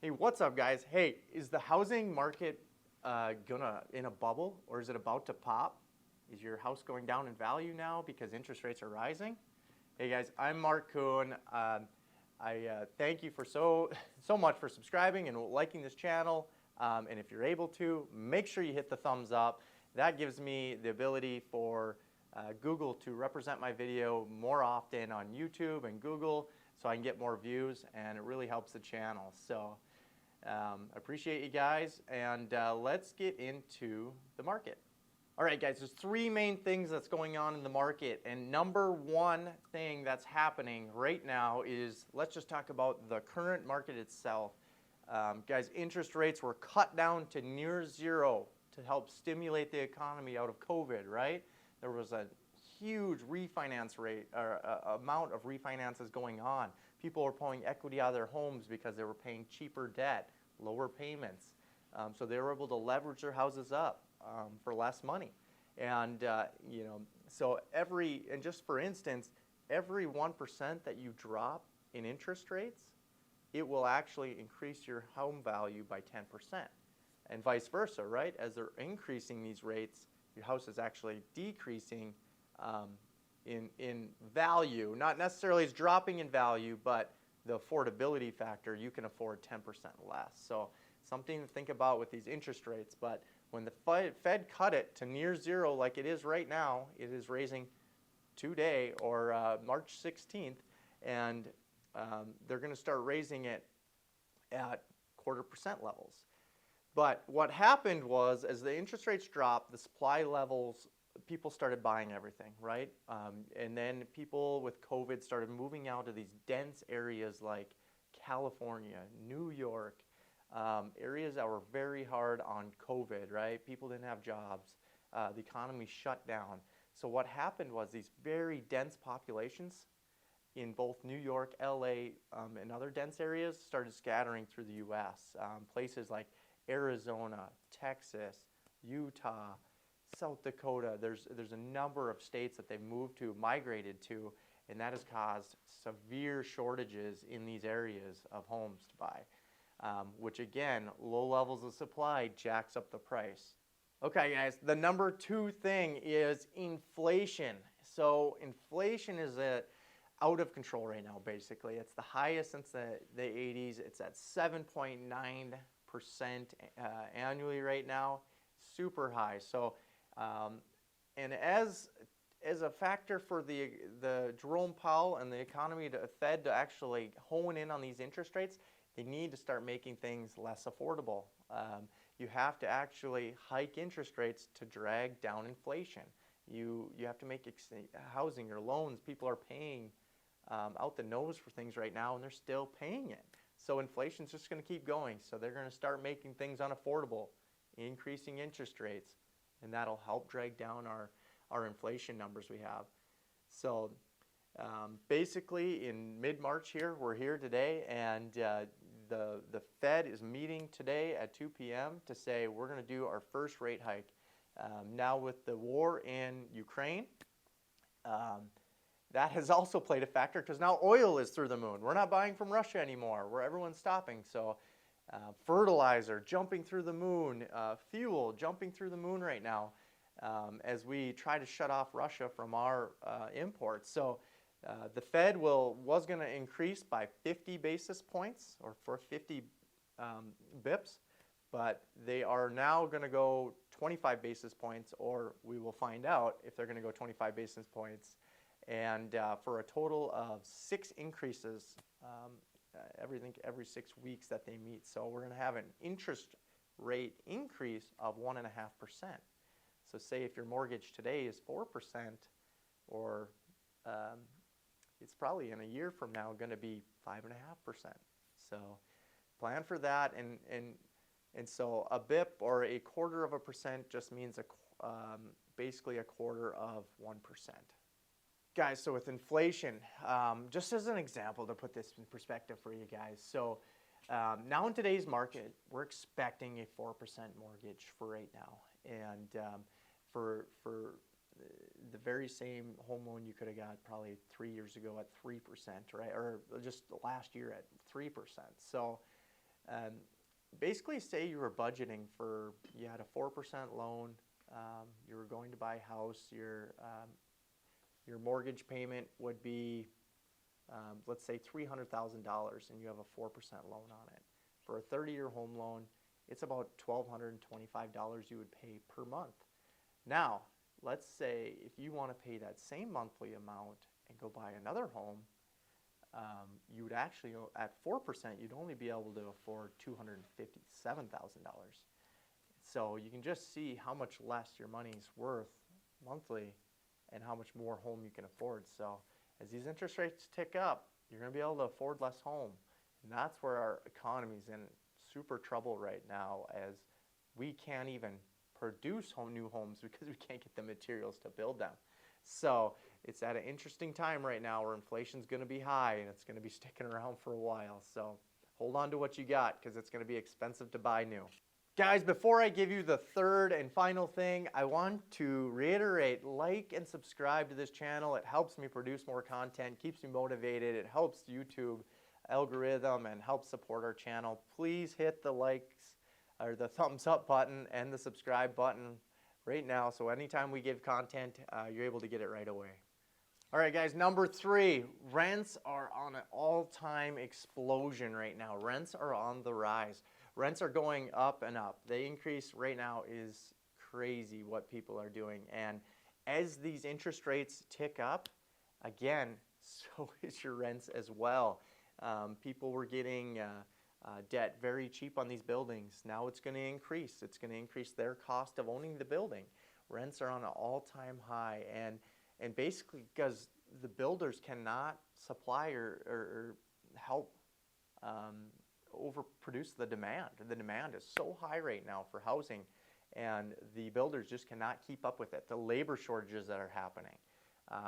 Hey, what's up, guys? Hey, is the housing market gonna in a bubble, or is it about to pop? Is your house going down in value now because interest rates are rising? Hey, guys, I'm Mark Kuhn. I thank you for so much for subscribing and liking this channel. And if you're able to, make sure you hit the thumbs up. That gives me the ability for Google to represent my video more often on YouTube and Google, so I can get more views, and it really helps the channel. So I appreciate you guys, and let's get into the market. All right, guys, there's three main things that's going on in the market, and number one thing that's happening right now is, let's just talk about the current market itself. Guys, interest rates were cut down to near zero to help stimulate the economy out of COVID, right? There was a huge refinance rate, or amount of refinances going on. People were pulling equity out of their homes because they were paying cheaper debt, lower payments. So they were able to leverage their houses up for less money. And, so just for instance, every 1% that you drop in interest rates, it will actually increase your home value by 10%. And vice versa, right? As they're increasing these rates, your house is actually decreasing in value. Not necessarily it's dropping in value, but the affordability factor, you can afford 10% less. So something to think about with these interest rates. But when the Fed cut it to near zero like it is right now, it is raising today, or March 16th, and they're going to start raising it at 0.25% levels. But what happened was, as the interest rates dropped, the supply levels, people started buying everything, right? And then people with COVID started moving out to these dense areas like California, New York, areas that were very hard on COVID, right? People didn't have jobs. The economy shut down. So what happened was these very dense populations in both New York, LA, and other dense areas started scattering through the U.S. Places like Arizona, Texas, Utah, South Dakota. There's a number of states that they've moved to, migrated to, and that has caused severe shortages in these areas of homes to buy, which again, low levels of supply jacks up the price. Okay, guys, the number two thing is inflation. So inflation is out of control right now, basically. It's the highest since the 80s. It's at 7.9% annually right now, super high. So, and as a factor for the Jerome Powell and the economy, the Fed, to actually hone in on these interest rates, they need to start making things less affordable. You have to actually hike interest rates to drag down inflation. You have to make housing, your loans, people are paying out the nose for things right now, and they're still paying it. So inflation's just going to keep going. So they're going to start making things unaffordable, increasing interest rates, and that'll help drag down our inflation numbers we have. So basically in mid-March here, we're here today, and the Fed is meeting today at 2 p.m. to say we're going to do our first rate hike. Now with the war in Ukraine, that has also played a factor, because now oil is through the moon. We're not buying from Russia anymore, where everyone's stopping. So fertilizer jumping through the moon, fuel jumping through the moon right now, as we try to shut off Russia from our imports. So the Fed was going to increase by 50 basis points, or for 50 bips, but they are now going to go 25 basis points, or we will find out if they're going to go 25 basis points, and for a total of 6 increases every 6 weeks that they meet. So we're going to have an interest rate increase of 1.5%. So say if your mortgage today is 4%, or it's probably in a year from now going to be 5.5%. So plan for that, and so a BIP, or 0.25%, just means basically 1/4 of 1%. Guys, so with inflation, just as an example to put this in perspective for you guys. So now in today's market, we're expecting a 4% mortgage for right now. And for the very same home loan you could have got probably 3 years ago at 3%, right? Or just last year at 3%. So Um, Basically, say you were budgeting for, you had a 4% loan, you were going to buy a house, your mortgage payment would be, let's say $300,000, and you have a 4% loan on it. For a 30-year home loan, it's about $1,225 you would pay per month. Now, let's say if you want to pay that same monthly amount and go buy another home, you would actually, at 4%, you'd only be able to afford $257,000. So you can just see how much less your money is worth monthly and how much more home you can afford. So as these interest rates tick up, you're going to be able to afford less home. And that's where our economy is in super trouble right now, as we can't even produce new homes because we can't get the materials to build them. So it's at an interesting time right now where inflation's going to be high and it's going to be sticking around for a while. So hold on to what you got, because it's going to be expensive to buy new. Guys, before I give you the third and final thing, I want to reiterate, like and subscribe to this channel. It helps me produce more content, keeps me motivated. It helps YouTube algorithm and helps support our channel. Please hit the likes or the thumbs up button and the subscribe button right now, so anytime we give content, you're able to get it right away. All right, guys, number 3, rents are on an all-time explosion right now. Rents are on the rise. Rents are going up and up. The increase right now is crazy what people are doing. And as these interest rates tick up, again, so is your rents as well. People were getting debt very cheap on these buildings. Now it's going to increase. It's going to increase their cost of owning the building. Rents are on an all-time high, and basically because the builders cannot supply or help overproduce the demand. The demand is so high right now for housing, and the builders just cannot keep up with it. The labor shortages that are happening.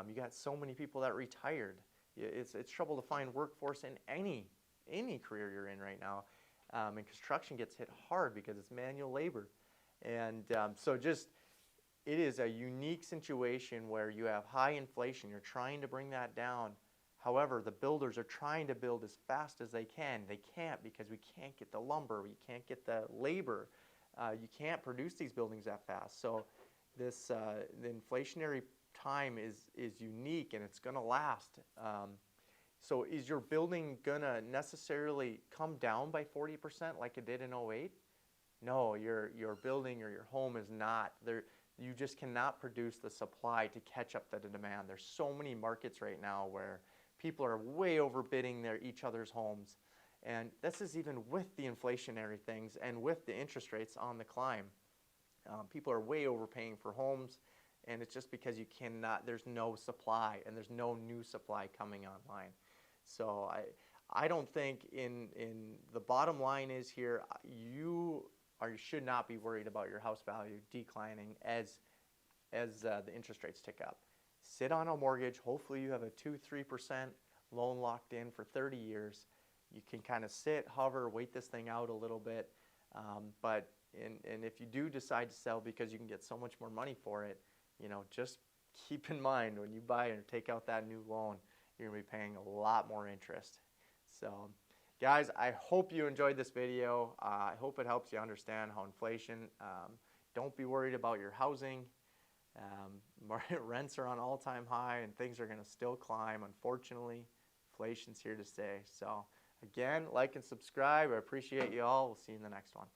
You got so many people that retired. It's trouble to find workforce in any career you're in right now. And construction gets hit hard because it's manual labor. And so just, it is a unique situation where you have high inflation. You're trying to bring that down. However, the builders are trying to build as fast as they can. They can't, because we can't get the lumber. We can't get the labor. You can't produce these buildings that fast. So this the inflationary time is unique, and it's going to last. So is your building going to necessarily come down by 40% like it did in 08? No, your building or your home is not. You just cannot produce the supply to catch up to the demand. There's so many markets right now where people are way overbidding each other's homes. And this is even with the inflationary things and with the interest rates on the climb. People are way overpaying for homes, and it's just because you cannot, there's no supply, and there's no new supply coming online. So I don't think in the bottom line is here, you should not be worried about your house value declining as the interest rates tick up. Sit on a mortgage. Hopefully you have a 2-3% loan locked in for 30 years. You can kind of sit, hover, wait this thing out a little bit. But if you do decide to sell because you can get so much more money for it, just keep in mind when you buy or take out that new loan, you're going to be paying a lot more interest. So guys, I hope you enjoyed this video. I hope it helps you understand how inflation, don't be worried about your housing. Rents are on all-time high, and things are going to still climb. Unfortunately, inflation's here to stay. So again, like and subscribe. I appreciate you all. We'll see you in the next one.